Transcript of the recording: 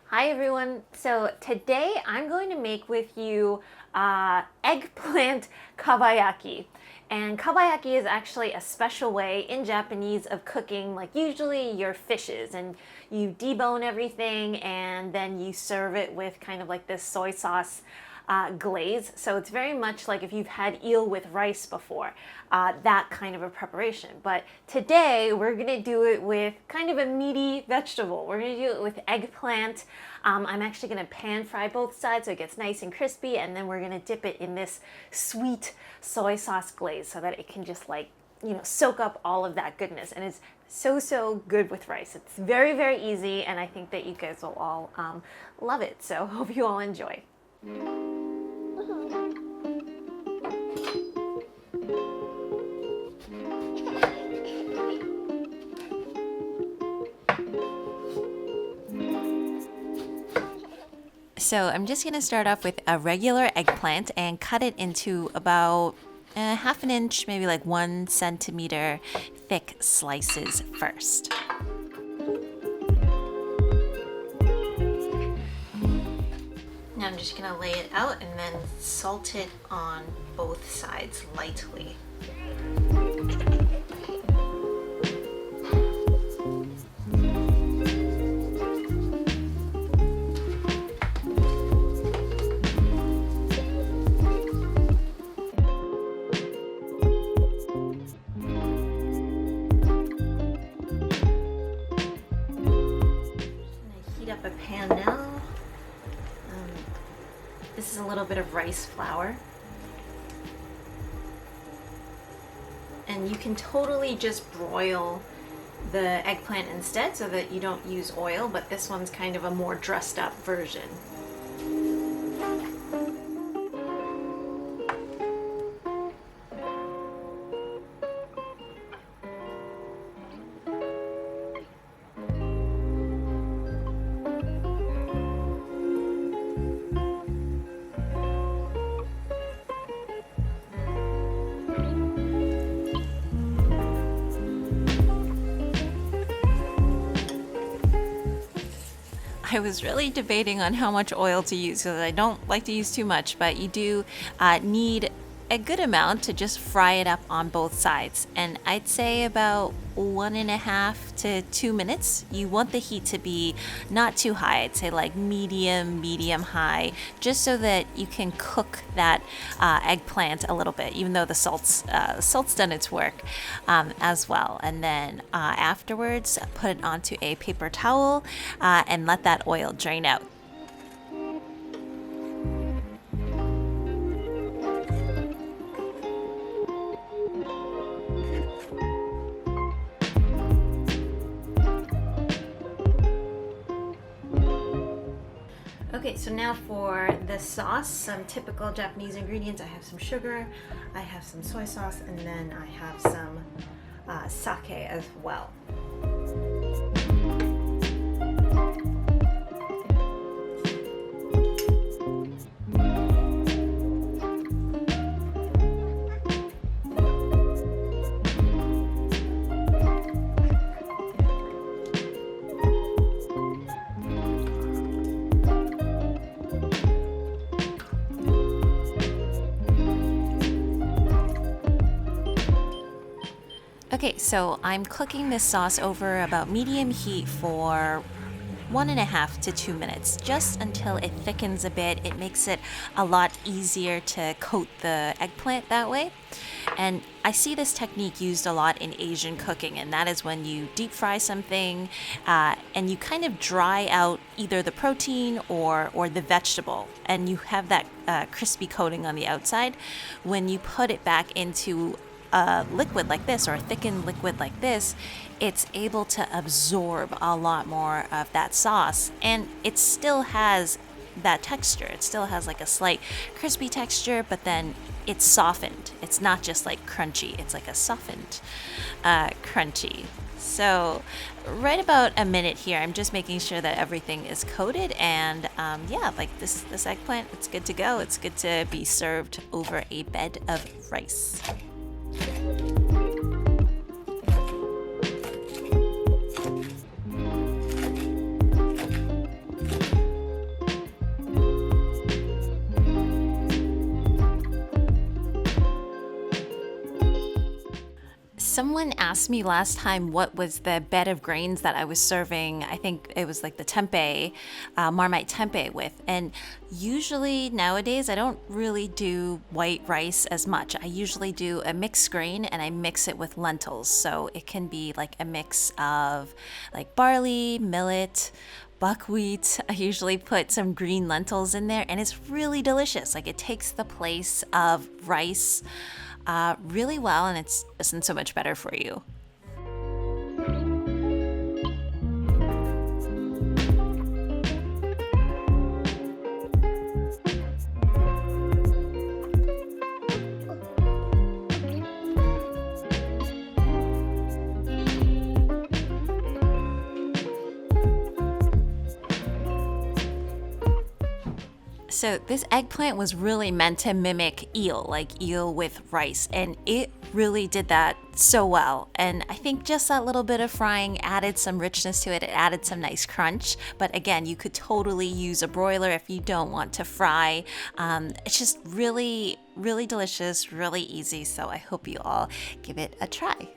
Hi everyone. So today I'm going to make with you eggplant kabayaki. And kabayaki is actually a special way in Japanese of cooking like usually your fishes, and you debone everything and then you serve it with kind of like this soy sauce glaze. So it's very much like if you've had eel with rice before, that kind of a preparation. But today we're gonna do it with kind of a meaty vegetable. We're gonna do it with eggplant. I'm actually gonna pan fry both sides so it gets nice and crispy, and then we're gonna dip it in this sweet soy sauce glaze so that it can just soak up all of that goodness. And it's so good with rice. It's very easy, and I think that you guys will all love it. So hope you all enjoy. So I'm just going to start off with a regular eggplant and cut it into about half an inch, maybe like 1 centimeter thick slices first. Now I'm just going to lay it out and then salt it on both sides lightly. Up a pan now. This is a little bit of rice flour, and you can totally just broil the eggplant instead so that you don't use oil, but this one's kind of a more dressed up version. I was really debating on how much oil to use because I don't like to use too much, but you do need a good amount to just fry it up on both sides. And I'd say about 1.5 to 2 minutes. You want the heat to be not too high. I'd say like medium high, just so that you can cook that eggplant a little bit, even though the salt's done its work as well. And then afterwards, put it onto a paper towel and let that oil drain out. Okay, so now for the sauce, some typical Japanese ingredients. I have some sugar, I have some soy sauce, and then I have some sake as well. Okay, so I'm cooking this sauce over about medium heat for 1.5 to 2 minutes, just until it thickens a bit. It makes it a lot easier to coat the eggplant that way. And I see this technique used a lot in Asian cooking, and that is when you deep fry something and you kind of dry out either the protein or the vegetable, and you have that crispy coating on the outside. When you put it back into a liquid like this, or a thickened liquid like this, it's able to absorb a lot more of that sauce, and it still has that texture. It still has like a slight crispy texture, but then it's softened. It's not just like crunchy, it's like a softened crunchy. So right about a minute here, I'm just making sure that everything is coated, and yeah, like this eggplant, it's good to go. It's good to be served over a bed of rice. Someone asked me last time what was the bed of grains that I was serving. I think it was like the tempeh, Marmite tempeh with. And usually nowadays, I don't really do white rice as much. I usually do a mixed grain and I mix it with lentils. So it can be like a mix of like barley, millet, buckwheat. I usually put some green lentils in there and it's really delicious. Like it takes the place of rice really well and it's isn't so much better for you. So this eggplant was really meant to mimic eel, like eel with rice, and it really did that so well. And I think just that little bit of frying added some richness to it. It added some nice crunch. But again, you could totally use a broiler if you don't want to fry. It's just really, really delicious, really easy. So I hope you all give it a try.